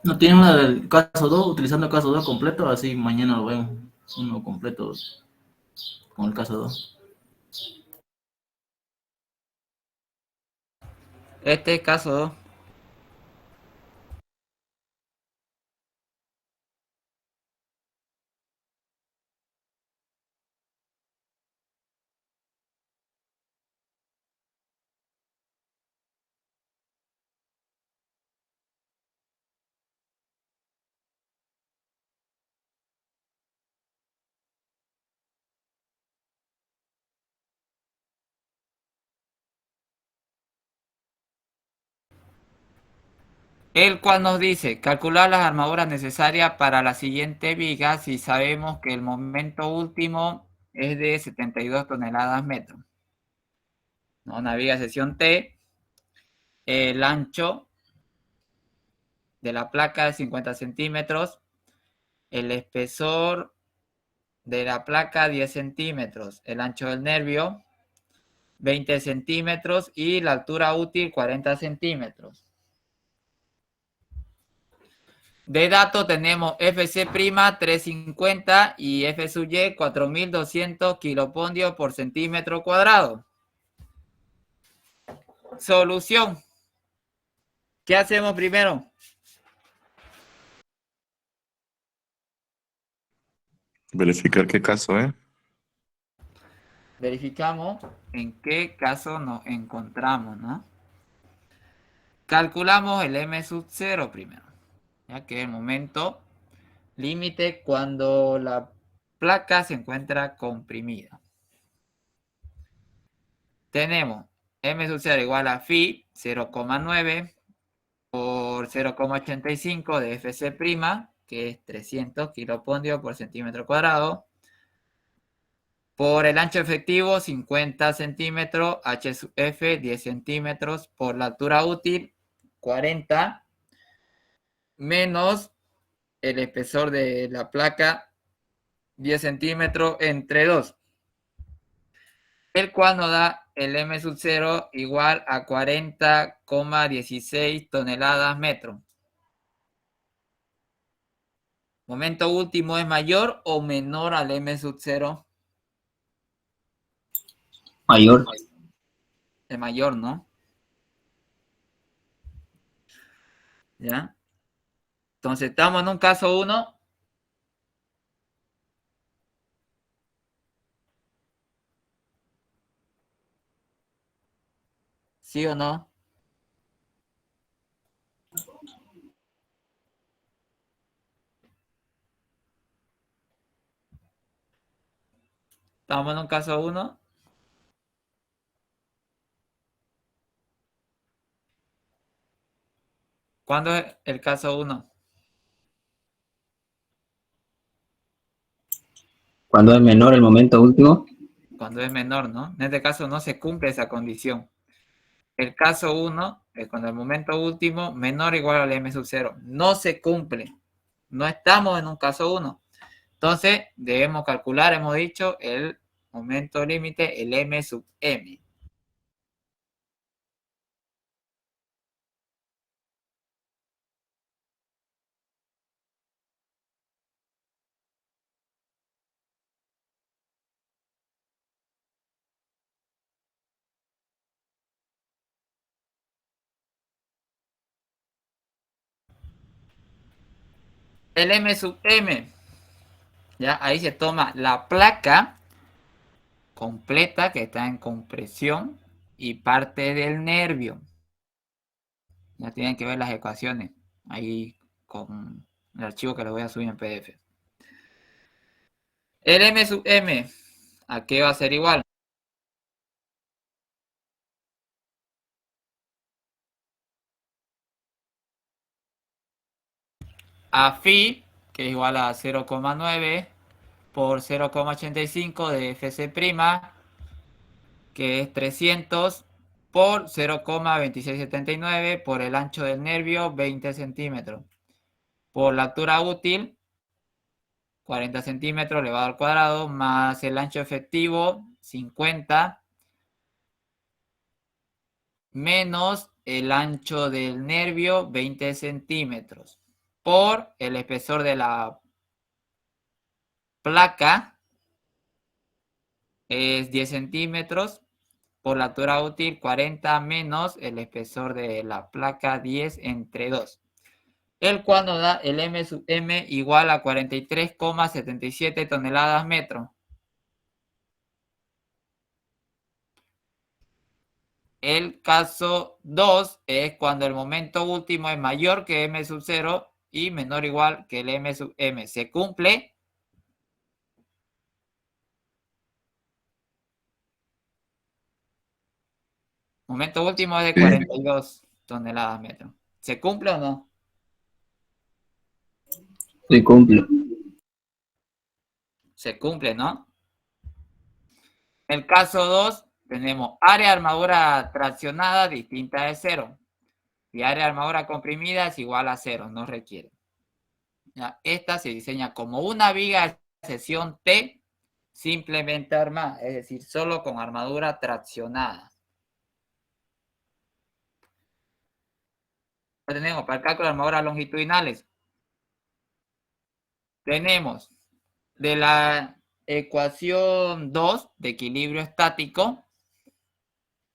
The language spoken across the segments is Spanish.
¿No tienen una del caso 2 utilizando el caso 2 completo? Así mañana lo vemos. Uno completo con el caso 2. Este caso el cual nos dice calcular las armaduras necesarias para la siguiente viga si sabemos que el momento último es de 72 toneladas metro. ¿No? Una viga sección T, el ancho de la placa de 50 centímetros, el espesor de la placa 10 centímetros, el ancho del nervio 20 centímetros y la altura útil 40 centímetros. De datos tenemos FC' 350 y F sub Y 4200 kilopondios por centímetro cuadrado. Solución. ¿Qué hacemos primero? Verificar qué caso, ¿eh? Verificamos en qué caso nos encontramos, ¿no? Calculamos el M sub 0 primero, ya que es el momento límite cuando la placa se encuentra comprimida. Tenemos M sub 0 igual a phi 0,9 por 0,85 de FC', que es 300 kilopondios por centímetro cuadrado, por el ancho efectivo 50 centímetros, H sub F 10 centímetros, por la altura útil 40, menos el espesor de la placa 10 centímetros entre 2, el cual nos da el M sub 0 igual a 40,16 toneladas metro. Momento último es mayor o menor al M sub 0. Mayor. Es mayor, ¿no? ¿Ya? Entonces, estamos en un caso 1. ¿Sí o no? Estamos en un caso 1. ¿Cuándo es el caso 1? Cuando es menor el momento último. Cuando es menor, ¿no? En este caso no se cumple esa condición. El caso 1 es cuando el momento último menor o igual al M sub 0. No se cumple. No estamos en un caso 1. Entonces, debemos calcular, hemos dicho, el momento límite, el M sub M. El M sub M, ya ahí se toma la placa completa que está en compresión y parte del nervio. Ya tienen que ver las ecuaciones ahí con el archivo que les voy a subir en PDF. El M sub M, ¿a qué va a ser igual? A phi, que es igual a 0,9 por 0,85 de FC', que es 300 por 0,2679 por el ancho del nervio, 20 centímetros. Por la altura útil, 40 centímetros elevado al cuadrado, más el ancho efectivo, 50, menos el ancho del nervio, 20 centímetros. por el espesor de la placa es 10 centímetros, por la altura útil 40 menos el espesor de la placa 10 entre 2. El cual nos da el M sub M igual a 43,77 toneladas metro. El caso 2 es cuando el momento último es mayor que M sub 0 y menor o igual que el M sub M. ¿Se cumple? Momento último es de 42 toneladas metro. ¿Se cumple o no? Se cumple. Se cumple, ¿no? En el caso 2 tenemos área de armadura traccionada distinta de 0. Y área de armadura comprimida es igual a 0, no requiere. Ya, esta se diseña como una viga de sección T simplemente armada, es decir, solo con armadura traccionada. Tenemos para el cálculo de armaduras longitudinales. Tenemos de la ecuación 2 de equilibrio estático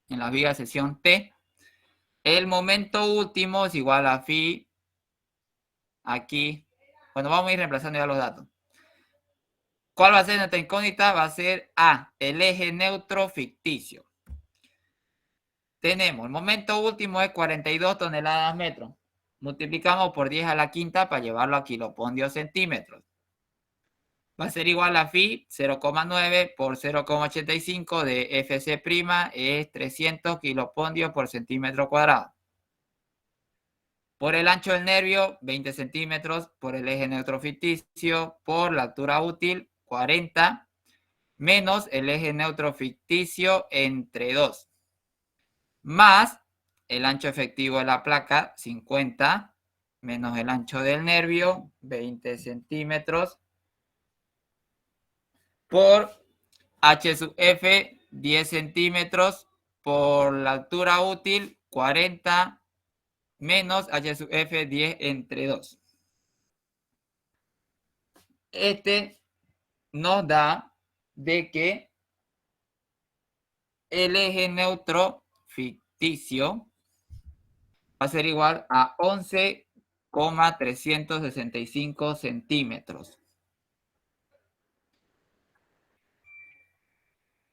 en la viga de sección T, el momento último es igual a phi aquí. Bueno, vamos a ir reemplazando ya los datos. ¿Cuál va a ser nuestra incógnita? Va a ser A, el eje neutro ficticio. Tenemos, el momento último es 42 toneladas metro. Multiplicamos por 10 a la quinta para llevarlo a kilopondios centímetros. Va a ser igual a phi 0,9 por 0,85 de FC' es 300 kilopondios por centímetro cuadrado. Por el ancho del nervio, 20 centímetros. Por el eje neutro ficticio, por la altura útil, 40. Menos el eje neutro ficticio entre 2. Más el ancho efectivo de la placa, 50. Menos el ancho del nervio, 20 centímetros. Por H sub F, 10 centímetros. Por la altura útil, 40. Menos H sub F, 10 entre 2. Este nos da de que el eje neutro ficticio va a ser igual a 11,365 centímetros.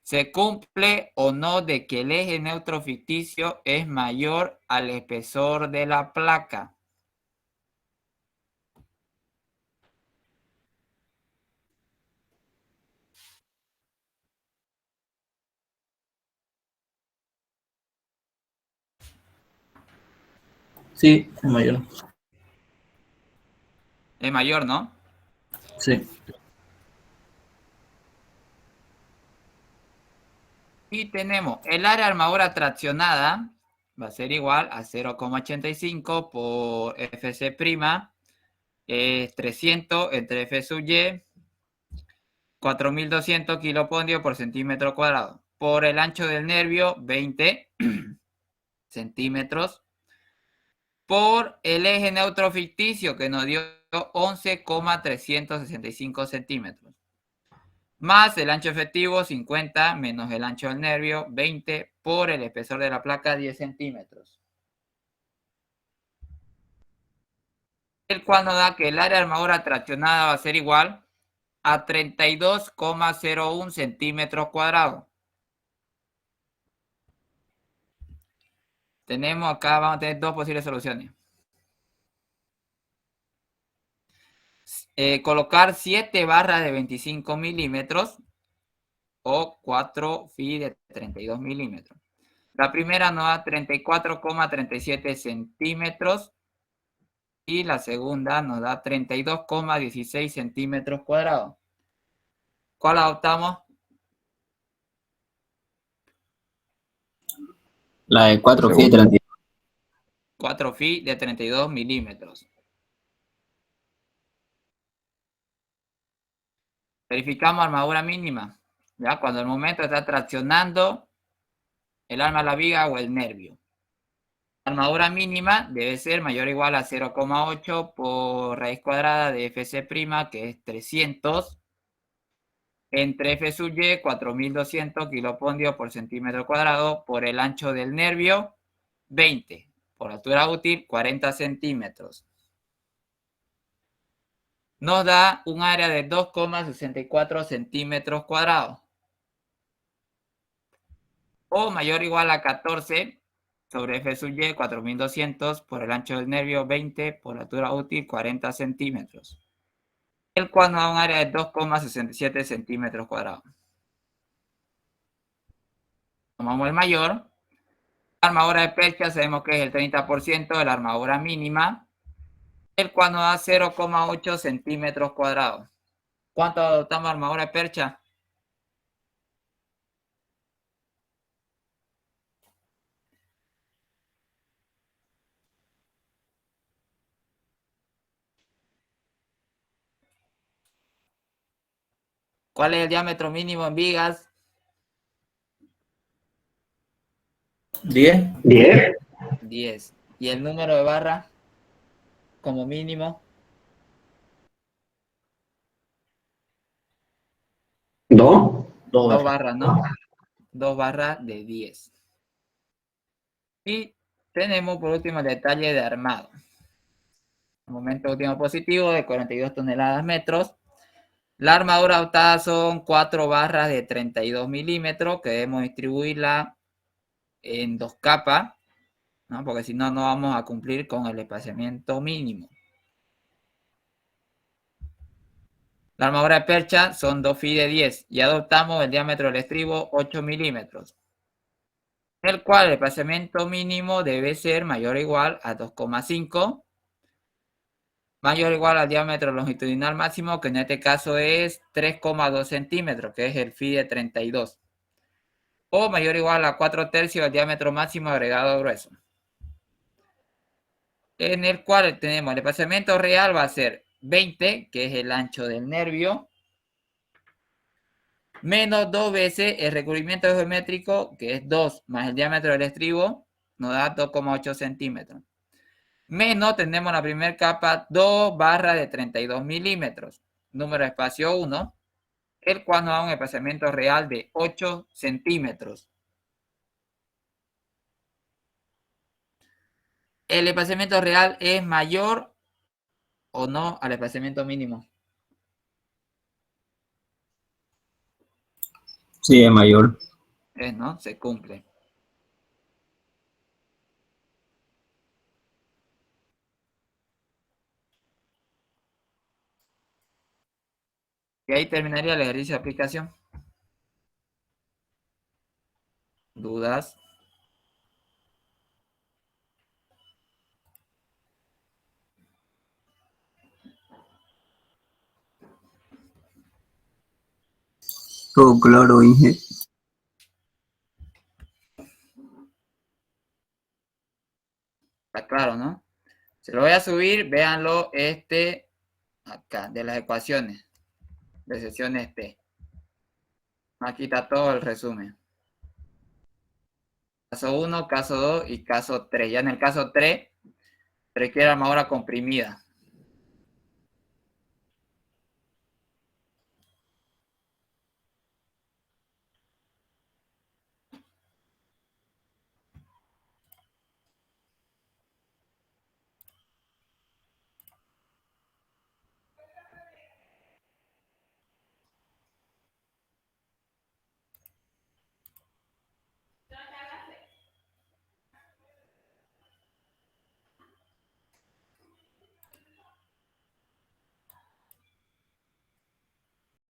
¿Se cumple o no de que el eje neutro ficticio es mayor al espesor de la placa? Sí, es mayor. Es mayor, ¿no? Sí. Y tenemos el área de armadura traccionada, va a ser igual a 0,85 por FC', es 300 entre F sub Y, 4200 kilopondios por centímetro cuadrado. Por el ancho del nervio, 20 centímetros. Por el eje neutro ficticio que nos dio 11,365 centímetros. Más el ancho efectivo, 50, menos el ancho del nervio, 20, por el espesor de la placa, 10 centímetros. El cual nos da que el área de armadura traccionada va a ser igual a 32,01 centímetros cuadrados. Tenemos acá, vamos a tener dos posibles soluciones. Colocar 7 barras de 25 milímetros o 4 phi de 32 milímetros. La primera nos da 34,37 centímetros y la segunda nos da 32,16 centímetros cuadrados. ¿Cuál adoptamos? La de 4 phi de Segunda. 32. 4 phi de 32 milímetros. Verificamos armadura mínima. ¿Ya? Cuando el momento está traccionando el arma a la viga o el nervio. La armadura mínima debe ser mayor o igual a 0,8 por raíz cuadrada de Fc', que es 300, entre F sub Y, 4200 kilopondios por centímetro cuadrado, por el ancho del nervio, 20, por altura útil, 40 centímetros. Nos da un área de 2,64 centímetros cuadrados. O mayor o igual a 14 sobre F sub Y, 4200 por el ancho del nervio, 20 por altura útil, 40 centímetros. El cual nos da un área de 2,67 centímetros cuadrados. Tomamos el mayor. La armadura de percha sabemos que es el 30% de la armadura mínima, el cual nos da 0,8 centímetros cuadrados. ¿Cuánto adoptamos armadura de percha? ¿Cuál es el diámetro mínimo en vigas? 10. 10. 10. ¿Y el número de barras como mínimo? 2. 2 barras, ¿no? 2 barras de 10. Y tenemos por último el detalle de armado. Momento último positivo de 42 toneladas metros. La armadura adoptada son 4 barras de 32 milímetros, que debemos distribuirla en 2 capas, ¿no? Porque si no, no vamos a cumplir con el espaciamiento mínimo. La armadura de percha son 2 phi de 10 y adoptamos el diámetro del estribo 8 milímetros, el cual el espaciamiento mínimo debe ser mayor o igual a 2,5, mayor o igual al diámetro longitudinal máximo, que en este caso es 3,2 centímetros, que es el phi de 32, o mayor o igual a 4/3 del diámetro máximo agregado grueso, en el cual tenemos el espaciamiento real va a ser 20, que es el ancho del nervio, menos 2 veces el recubrimiento geométrico, que es 2 más el diámetro del estribo, nos da 2,8 centímetros. Menos tenemos la primera capa, 2 barras de 32 milímetros, número de espacio 1, el cual nos da un espaciamiento real de 8 centímetros. ¿El espaciamiento real es mayor o no al espaciamiento mínimo? Sí, es mayor. ¿No? Se cumple. Y ahí terminaría el ejercicio de aplicación. ¿Dudas? Todo claro, Inge. Está claro, ¿no? Se lo voy a subir, véanlo acá, de las ecuaciones de secciones P. Aquí está todo el resumen. Caso 1, caso 2 y caso 3. Ya en el caso 3 requiere armadura comprimida.